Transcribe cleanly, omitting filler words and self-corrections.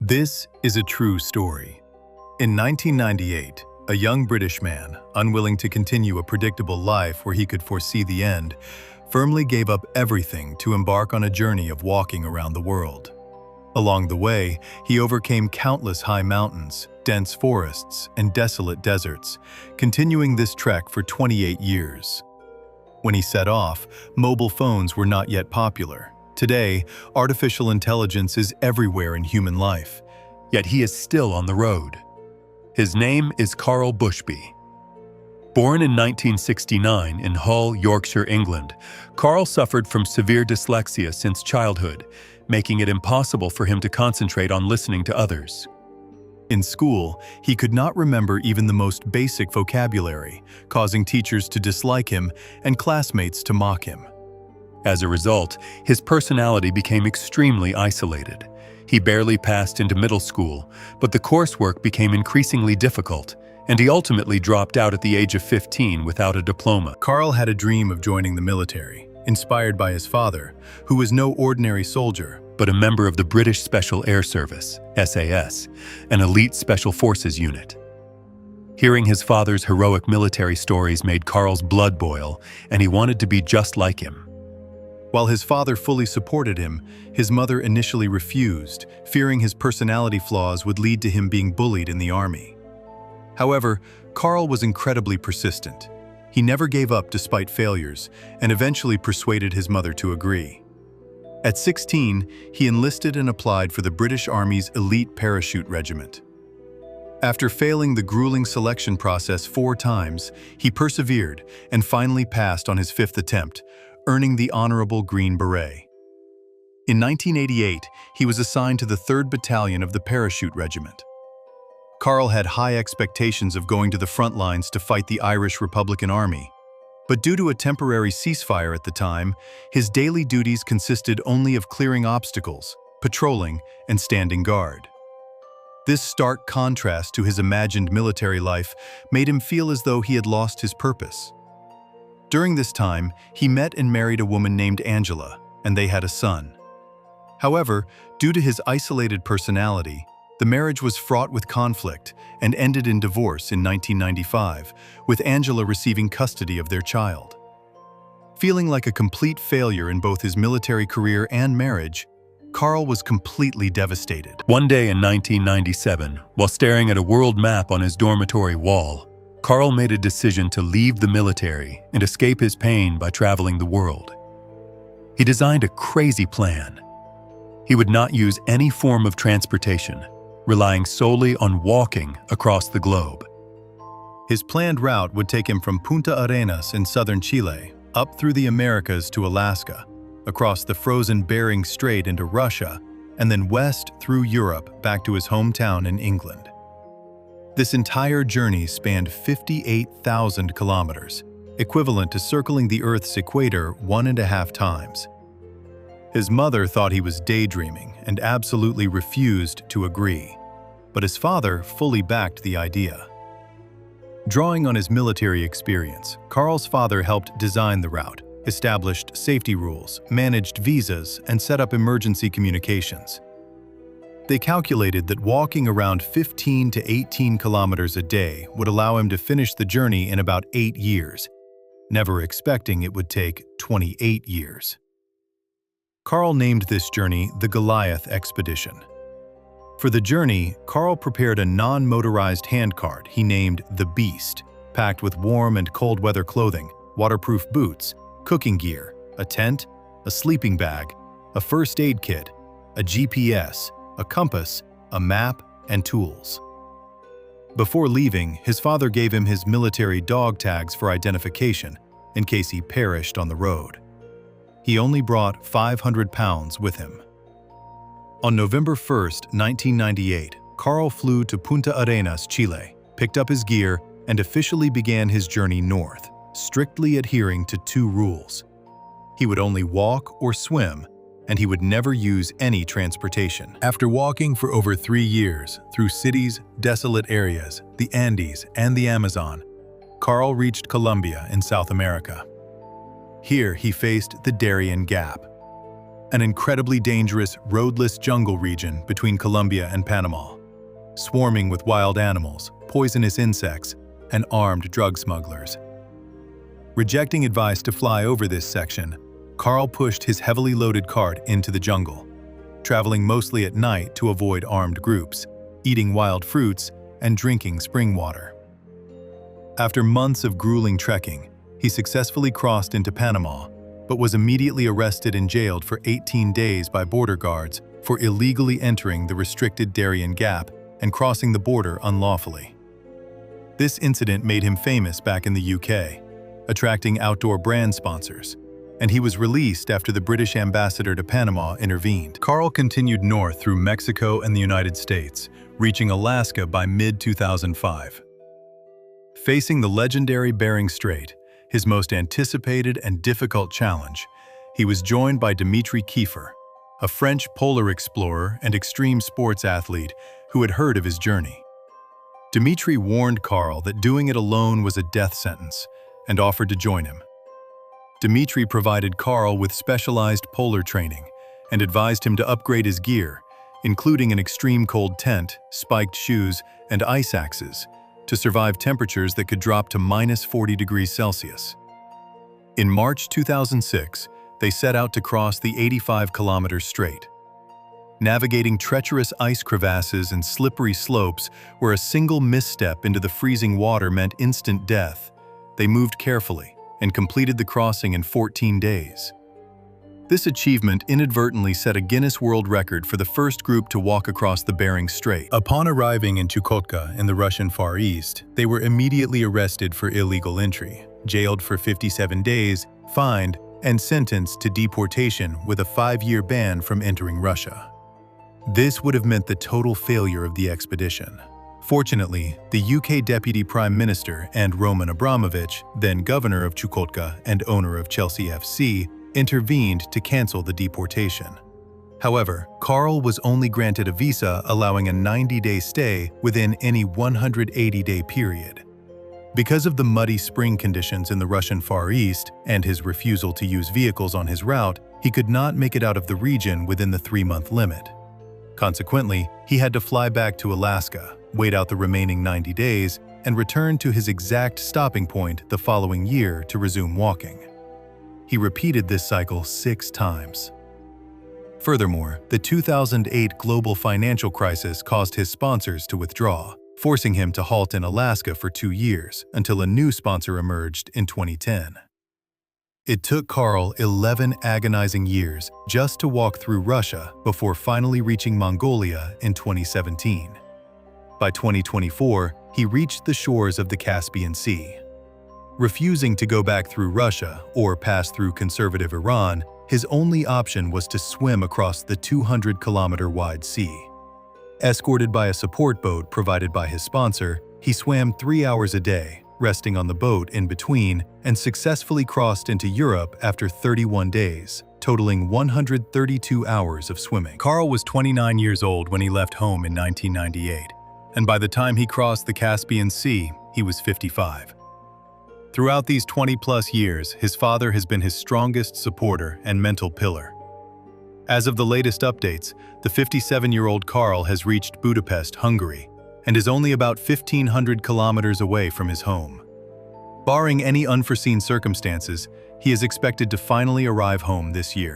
This is a true story. In 1998, a young British man, unwilling to continue a predictable life where he could foresee the end, firmly gave up everything to embark on a journey of walking around the world. Along the way, he overcame countless high mountains, dense forests, and desolate deserts, continuing this trek for 28 years. When he set off, mobile phones were not yet popular. Today, artificial intelligence is everywhere in human life, yet he is still on the road. His name is Carl Bushby. Born in 1969 in Hull, Yorkshire, England, Carl suffered from severe dyslexia since childhood, making it impossible for him to concentrate on listening to others. In school, he could not remember even the most basic vocabulary, causing teachers to dislike him and classmates to mock him. As a result, his personality became extremely isolated. He barely passed into middle school, but the coursework became increasingly difficult, and he ultimately dropped out at the age of 15 without a diploma. Carl had a dream of joining the military, inspired by his father, who was no ordinary soldier, but a member of the British Special Air Service, SAS, an elite special forces unit. Hearing his father's heroic military stories made Carl's blood boil, and he wanted to be just like him. While his father fully supported him, his mother initially refused, fearing his personality flaws would lead to him being bullied in the army. However, Carl was incredibly persistent. He never gave up despite failures, and eventually persuaded his mother to agree. At 16, he enlisted and applied for the British Army's elite parachute regiment. After failing the grueling selection process 4 times, he persevered and finally passed on his 5th attempt, earning the Honorable Green Beret. In 1988, he was assigned to the 3rd Battalion of the Parachute Regiment. Carl had high expectations of going to the front lines to fight the Irish Republican Army, but due to a temporary ceasefire at the time, his daily duties consisted only of clearing obstacles, patrolling, and standing guard. This stark contrast to his imagined military life made him feel as though he had lost his purpose. During this time, he met and married a woman named Angela, and they had a son. However, due to his isolated personality, the marriage was fraught with conflict and ended in divorce in 1995, with Angela receiving custody of their child. Feeling like a complete failure in both his military career and marriage, Carl was completely devastated. One day in 1997, while staring at a world map on his dormitory wall, Carl made a decision to leave the military and escape his pain by traveling the world. He designed a crazy plan. He would not use any form of transportation, relying solely on walking across the globe. His planned route would take him from Punta Arenas in southern Chile, up through the Americas to Alaska, across the frozen Bering Strait into Russia, and then west through Europe back to his hometown in England. This entire journey spanned 58,000 kilometers, equivalent to circling the Earth's equator 1.5 times. His mother thought he was daydreaming and absolutely refused to agree, but his father fully backed the idea. Drawing on his military experience, Carl's father helped design the route, established safety rules, managed visas, and set up emergency communications. They calculated that walking around 15 to 18 kilometers a day would allow him to finish the journey in about 8 years, never expecting it would take 28 years. Carl named this journey the Goliath Expedition. For the journey, Carl prepared a non-motorized handcart he named the Beast, packed with warm and cold weather clothing, waterproof boots, cooking gear, a tent, a sleeping bag, a first aid kit, a GPS, a compass, a map, and tools. Before leaving, his father gave him his military dog tags for identification, in case he perished on the road. He only brought 500 pounds with him. On November 1st, 1998, Carl flew to Punta Arenas, Chile, picked up his gear, and officially began his journey north, strictly adhering to 2 rules. He would only walk or swim, and he would never use any transportation. After walking for over 3 years through cities, desolate areas, the Andes, and the Amazon, Carl reached Colombia in South America. Here he faced the Darien Gap. an incredibly dangerous, roadless jungle region between Colombia and Panama, swarming with wild animals, poisonous insects, and armed drug smugglers. Rejecting advice to fly over this section, Carl pushed his heavily loaded cart into the jungle, traveling mostly at night to avoid armed groups, eating wild fruits, and drinking spring water. After months of grueling trekking, he successfully crossed into Panama, but was immediately arrested and jailed for 18 days by border guards for illegally entering the restricted Darien Gap and crossing the border unlawfully. This incident made him famous back in the UK, attracting outdoor brand sponsors, and he was released after the British ambassador to Panama intervened. Carl continued north through Mexico and the United States, reaching Alaska by mid-2005. Facing the legendary Bering Strait, his most anticipated and difficult challenge, he was joined by Dimitri Kiefer, a French polar explorer and extreme sports athlete who had heard of his journey. Dimitri warned Carl that doing it alone was a death sentence and offered to join him. Dimitri provided Carl with specialized polar training and advised him to upgrade his gear, including an extreme cold tent, spiked shoes, and ice axes, to survive temperatures that could drop to -40 degrees Celsius. In March 2006, they set out to cross the 85-kilometer strait. Navigating treacherous ice crevasses and slippery slopes where a single misstep into the freezing water meant instant death, they moved carefully and completed the crossing in 14 days. This achievement inadvertently set a Guinness World Record for the first group to walk across the Bering Strait. Upon arriving in Chukotka in the Russian Far East, they were immediately arrested for illegal entry, jailed for 57 days, fined, and sentenced to deportation with a 5-year ban from entering Russia. This would have meant the total failure of the expedition. Fortunately, the UK Deputy Prime Minister and Roman Abramovich, then governor of Chukotka and owner of Chelsea FC, intervened to cancel the deportation. However, Carl was only granted a visa allowing a 90-day stay within any 180-day period. Because of the muddy spring conditions in the Russian Far East and his refusal to use vehicles on his route, he could not make it out of the region within the 3-month limit. Consequently, he had to fly back to Alaska, wait out the remaining 90 days, and return to his exact stopping point the following year to resume walking. He repeated this cycle 6 times. Furthermore, the 2008 global financial crisis caused his sponsors to withdraw, forcing him to halt in Alaska for 2 years until a new sponsor emerged in 2010. It took Carl 11 agonizing years just to walk through Russia before finally reaching Mongolia in 2017. By 2024, he reached the shores of the Caspian Sea. Refusing to go back through Russia or pass through conservative Iran, his only option was to swim across the 200-kilometer-wide sea. Escorted by a support boat provided by his sponsor, he swam 3 hours a day, resting on the boat in between, and successfully crossed into Europe after 31 days, totaling 132 hours of swimming. Carl was 29 years old when he left home in 1998, and by the time he crossed the Caspian Sea, he was 55. Throughout these 20-plus years, his father has been his strongest supporter and mental pillar. As of the latest updates, the 57-year-old Carl has reached Budapest, Hungary, and is only about 1,500 kilometers away from his home. Barring any unforeseen circumstances, he is expected to finally arrive home this year.